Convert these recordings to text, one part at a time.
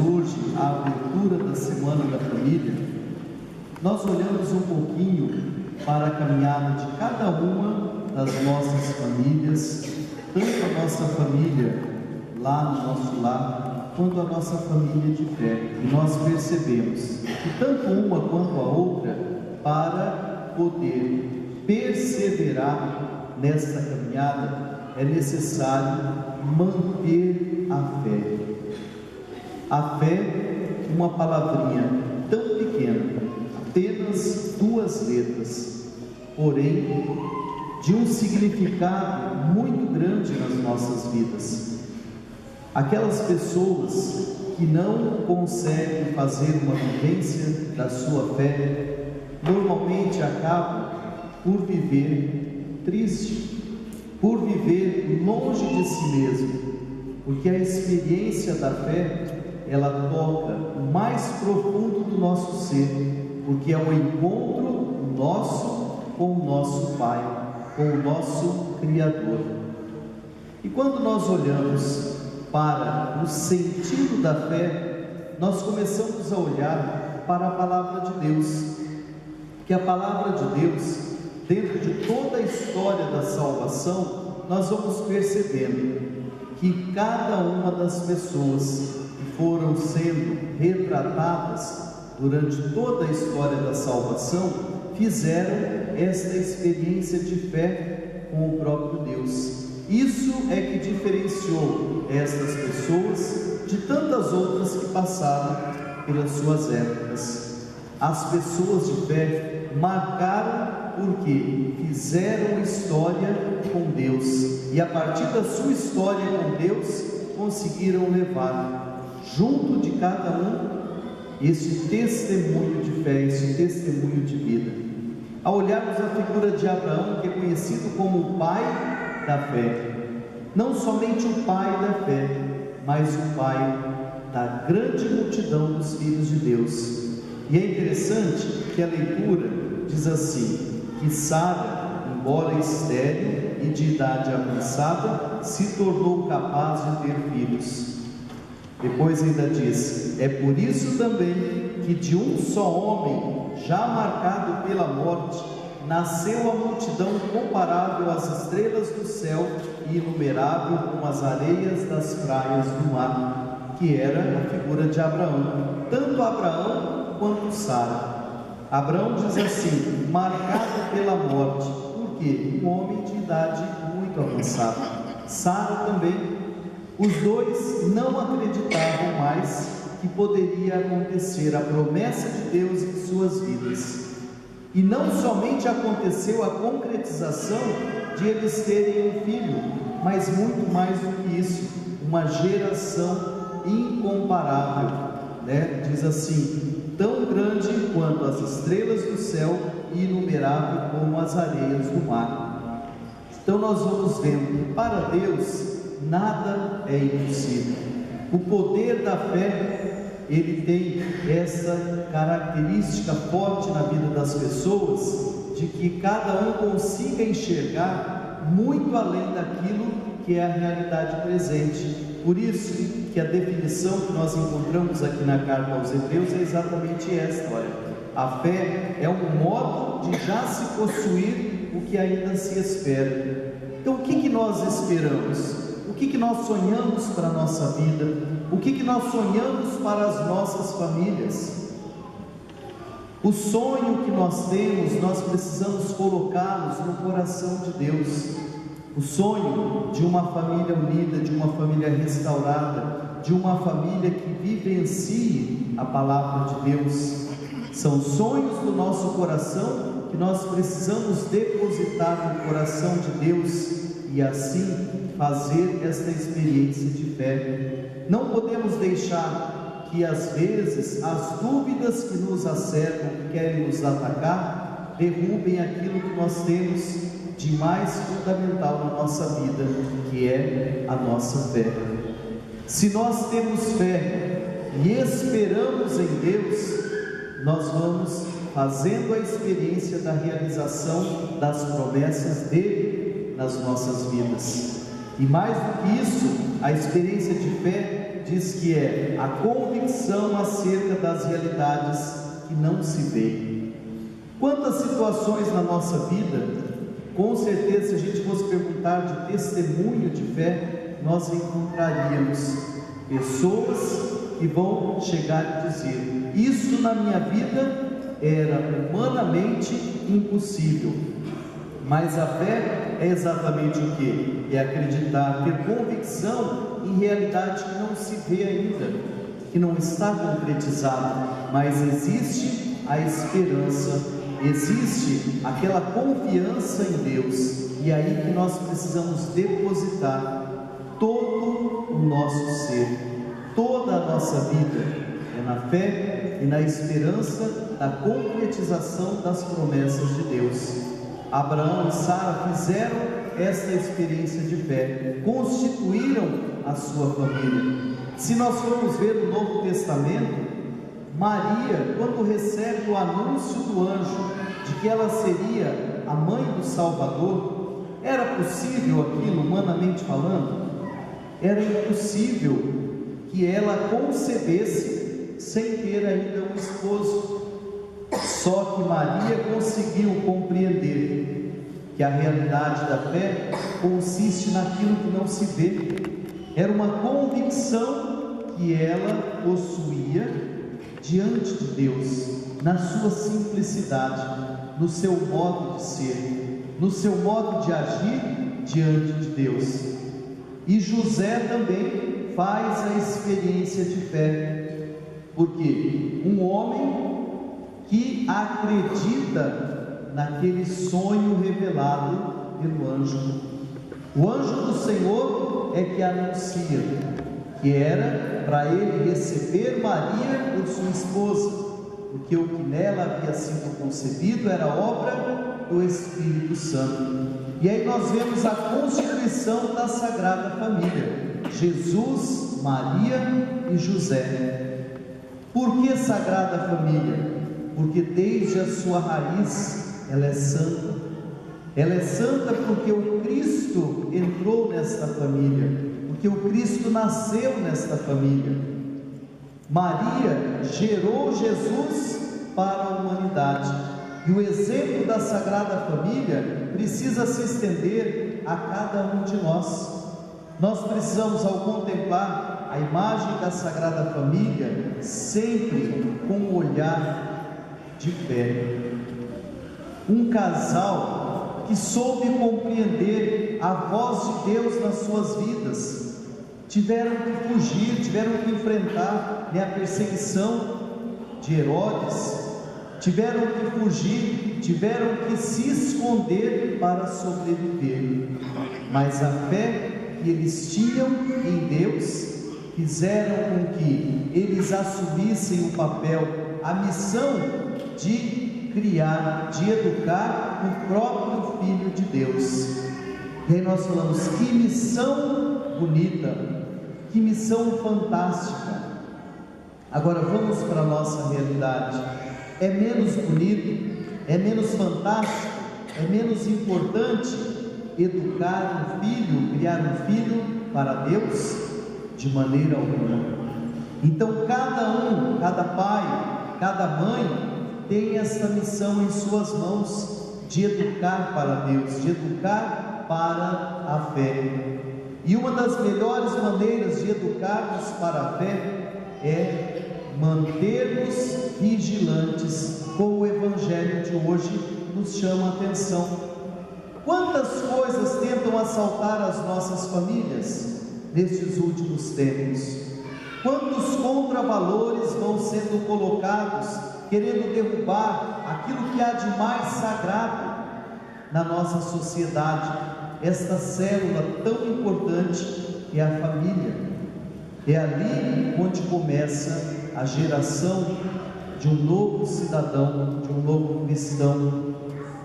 hoje a abertura da Semana da Família, nós olhamos um pouquinho para a caminhada de cada uma das nossas famílias, tanto a nossa família lá no nosso lar, quanto a nossa família de fé. E nós percebemos que tanto uma quanto a outra, para poder perseverar nesta caminhada, é necessário manter a fé. A fé, uma palavrinha tão pequena, apenas 2 letras, porém de um significado muito grande nas nossas vidas. Aquelas pessoas que não conseguem fazer uma vivência da sua fé, normalmente acabam por viver triste, por viver longe de si mesmo, porque a experiência da fé, ela toca o mais profundo do nosso ser, porque é o encontro nosso com o nosso Pai, com o nosso Criador. E quando nós olhamos para o sentido da fé, nós começamos a olhar para a palavra de Deus, que a palavra de Deus, dentro de toda a história da salvação, nós vamos percebendo que cada uma das pessoas que foram sendo retratadas durante toda a história da salvação, fizeram esta experiência de fé com o próprio Deus. Isso é que diferenciou estas pessoas de tantas outras que passaram pelas suas épocas. As pessoas de fé marcaram porque fizeram história com Deus, e a partir da sua história com Deus, conseguiram levar junto de cada um esse testemunho de fé, esse testemunho de vida. Ao olharmos a figura de Abraão, que é conhecido como o pai da fé, não somente o pai da fé, mas o pai da grande multidão dos filhos de Deus. E é interessante que a leitura diz assim, que Sara, embora estéril e de idade avançada, se tornou capaz de ter filhos. Depois ainda diz, é por isso também que de um só homem, já marcado pela morte, nasceu a multidão comparável às estrelas do céu e inumerável como as areias das praias do mar, que era a figura de Abraão, tanto Abraão quanto Sara. Abraão diz assim, marcado pela morte, porque um homem de idade muito avançada. Sara também. Os dois não acreditavam mais que poderia acontecer a promessa de Deus em suas vidas. E não somente aconteceu a concretização de eles terem um filho, mas muito mais do que isso, uma geração incomparável, né? Diz assim, tão grande quanto as estrelas do céu e inumerável como as areias do mar. Então nós vamos vendo que para Deus nada é impossível. O poder da fé, ele tem essa característica forte na vida das pessoas, de que cada um consiga enxergar muito além daquilo que é a realidade presente. Por isso que a definição que nós encontramos aqui na carta aos Hebreus é exatamente esta, olha, a fé é um modo de já se possuir o que ainda se espera. Então o que nós esperamos? O que nós sonhamos para a nossa vida? O que nós sonhamos para as nossas famílias? O sonho que nós temos, nós precisamos colocá-los no coração de Deus. O sonho de uma família unida, de uma família restaurada, de uma família que vivencie a palavra de Deus. São sonhos do nosso coração que nós precisamos depositar no coração de Deus e assim fazer esta experiência de fé. Não podemos deixar que às vezes as dúvidas que nos acercam, que querem nos atacar, derrubem aquilo que nós temos de mais fundamental na nossa vida, que é a nossa fé. Se nós temos fé e esperamos em Deus, nós vamos fazendo a experiência da realização das promessas dele nas nossas vidas. E mais do que isso, a experiência de fé diz que é a convicção acerca das realidades que não se vê. Quantas situações na nossa vida, com certeza, se a gente fosse perguntar de testemunho de fé, nós encontraríamos pessoas que vão chegar e dizer: isso na minha vida era humanamente impossível. Mas a fé é exatamente o que? É acreditar, ter convicção em realidade que não se vê ainda, que não está concretizada, mas existe a esperança, existe aquela confiança em Deus, e é aí que nós precisamos depositar todo o nosso ser, toda a nossa vida, é na fé e na esperança da concretização das promessas de Deus. Abraão e Sara fizeram esta experiência de fé, constituíram a sua família. Se nós formos ver o Novo Testamento, Maria, quando recebe o anúncio do anjo de que ela seria a mãe do Salvador, era possível aquilo, humanamente falando? Era impossível que ela concebesse sem ter ainda um esposo. Só que Maria conseguiu compreender que a realidade da fé consiste naquilo que não se vê. Era uma convicção que ela possuía diante de Deus, na sua simplicidade, no seu modo de ser, no seu modo de agir diante de Deus. E José também faz a experiência de fé, porque um homem que acredita naquele sonho revelado pelo anjo. O anjo do Senhor é que anuncia que era para ele receber Maria por sua esposa, porque o que nela havia sido concebido era obra do Espírito Santo. E aí nós vemos a constituição da Sagrada Família: Jesus, Maria e José. Por que Sagrada Família? Porque desde a sua raiz ela é santa. Ela é santa porque o Cristo entrou nesta família, porque o Cristo nasceu nesta família. Maria gerou Jesus para a humanidade, e o exemplo da Sagrada Família precisa se estender a cada um de nós. Nós precisamos, ao contemplar a imagem da Sagrada Família, sempre com um olhar de fé. Um casal que soube compreender a voz de Deus nas suas vidas, tiveram que fugir, tiveram que enfrentar a perseguição de Herodes, tiveram que fugir, tiveram que se esconder para sobreviver, mas a fé que eles tinham em Deus fizeram com que eles assumissem o papel, a missão de criar, de educar o próprio Filho de Deus. E aí nós falamos: que missão bonita, que missão fantástica. Agora vamos para a nossa realidade. É menos bonito, é menos fantástico, é menos importante educar um filho, criar um filho para Deus? De maneira alguma. Então cada pai, cada mãe tem essa missão em suas mãos, de educar para Deus, de educar para a fé. E uma das melhores maneiras de educarmos para a fé é manter-nos vigilantes, como o Evangelho de hoje nos chama a atenção. Quantas coisas tentam assaltar as nossas famílias nestes últimos tempos? Quantos contravalores vão sendo colocados, querendo derrubar aquilo que há de mais sagrado na nossa sociedade, esta célula tão importante que é a família. É ali onde começa a geração de um novo cidadão, de um novo cristão,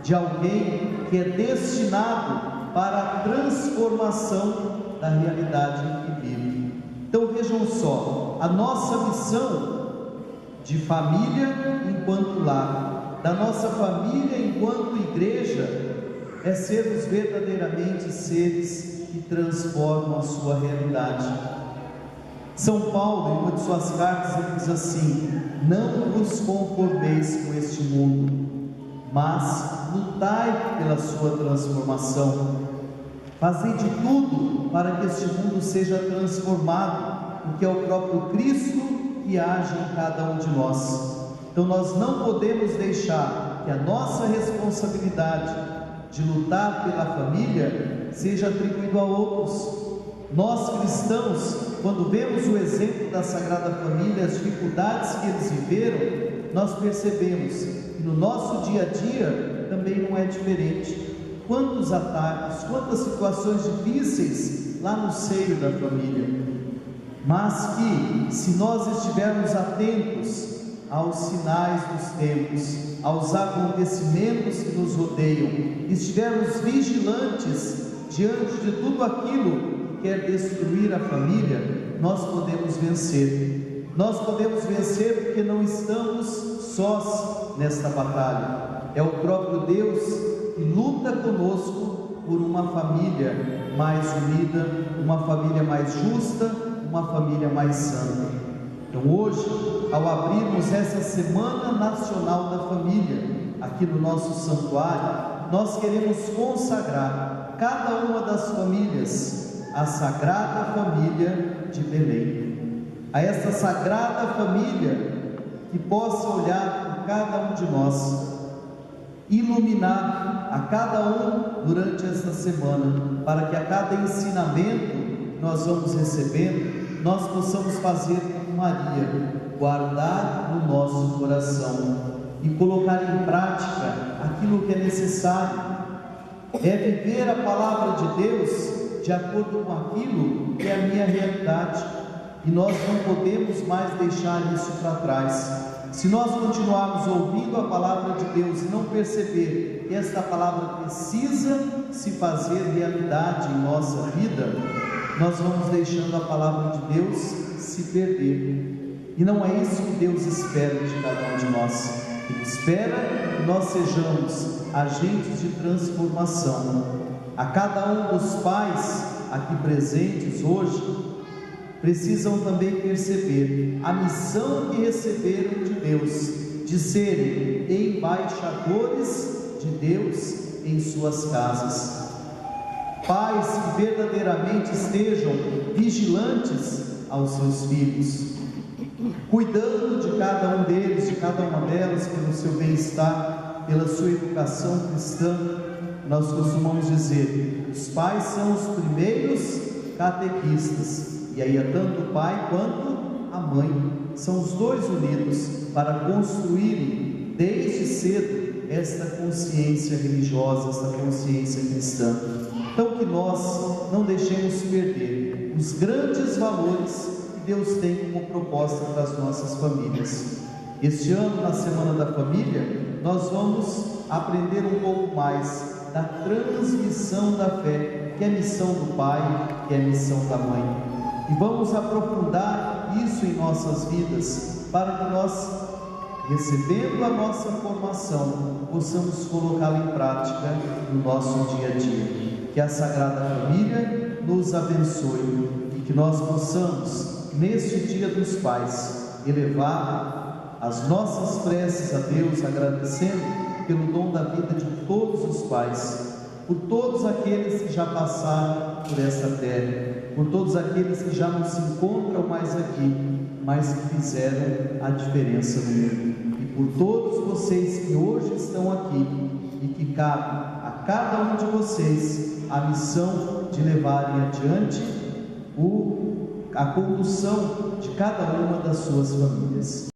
de alguém que é destinado para a transformação da realidade em que vive. Então vejam só, a nossa missão de família enquanto lar, da nossa família enquanto igreja, é sermos verdadeiramente seres que transformam a sua realidade. São Paulo, em uma de suas cartas, ele diz assim: não vos conformeis com este mundo, mas lutai pela sua transformação. Fazei de tudo para que este mundo seja transformado, porque é o próprio Cristo que age em cada um de nós. Então nós não podemos deixar que a nossa responsabilidade de lutar pela família seja atribuída a outros. Nós cristãos, quando vemos o exemplo da Sagrada Família, as dificuldades que eles viveram, nós percebemos que no nosso dia a dia também não é diferente. Quantos ataques, quantas situações difíceis lá no seio da família, mas que, se nós estivermos atentos aos sinais dos tempos, aos acontecimentos que nos rodeiam, estivermos vigilantes diante de tudo aquilo que quer destruir a família, nós podemos vencer. Nós podemos vencer porque não estamos sós nesta batalha. É o próprio Deus que luta conosco por uma família mais unida, uma família mais justa, uma família mais santa. Então hoje, ao abrirmos essa Semana Nacional da Família, aqui no nosso santuário, nós queremos consagrar cada uma das famílias à Sagrada Família de Belém. A essa Sagrada Família que possa olhar por cada um de nós, iluminar a cada um durante esta semana, para que a cada ensinamento que nós vamos recebendo, nós possamos fazer como Maria, guardar no nosso coração e colocar em prática aquilo que é necessário. É viver a palavra de Deus de acordo com aquilo que é a minha realidade, e nós não podemos mais deixar isso para trás. Se nós continuarmos ouvindo a palavra de Deus e não perceber que esta palavra precisa se fazer realidade em nossa vida, nós vamos deixando a palavra de Deus se perder. E não é isso que Deus espera de cada um de nós. Ele espera que nós sejamos agentes de transformação. A cada um dos pais aqui presentes hoje, precisam também perceber a missão que receberam de Deus, de serem embaixadores de Deus em suas casas. Pais que verdadeiramente estejam vigilantes aos seus filhos, cuidando de cada um deles, de cada uma delas, pelo seu bem-estar, pela sua educação cristã. Nós costumamos dizer: os pais são os primeiros catequistas. E aí é tanto o pai quanto a mãe, são os dois unidos para construírem desde cedo esta consciência religiosa, esta consciência cristã. Então que nós não deixemos perder os grandes valores que Deus tem como proposta para as nossas famílias. Este ano, na Semana da Família, nós vamos aprender um pouco mais da transmissão da fé, que é a missão do pai, que é a missão da mãe. E vamos aprofundar isso em nossas vidas, para que nós, recebendo a nossa formação, possamos colocá-la em prática no nosso dia a dia. Que a Sagrada Família nos abençoe e que nós possamos, neste Dia dos Pais, elevar as nossas preces a Deus, agradecendo pelo dom da vida de todos os pais, por todos aqueles que já passaram por esta terra, por todos aqueles que já não se encontram mais aqui, mas que fizeram a diferença no mundo, e por todos vocês que hoje estão aqui, e que cabe a cada um de vocês a missão de levarem adiante a condução de cada uma das suas famílias.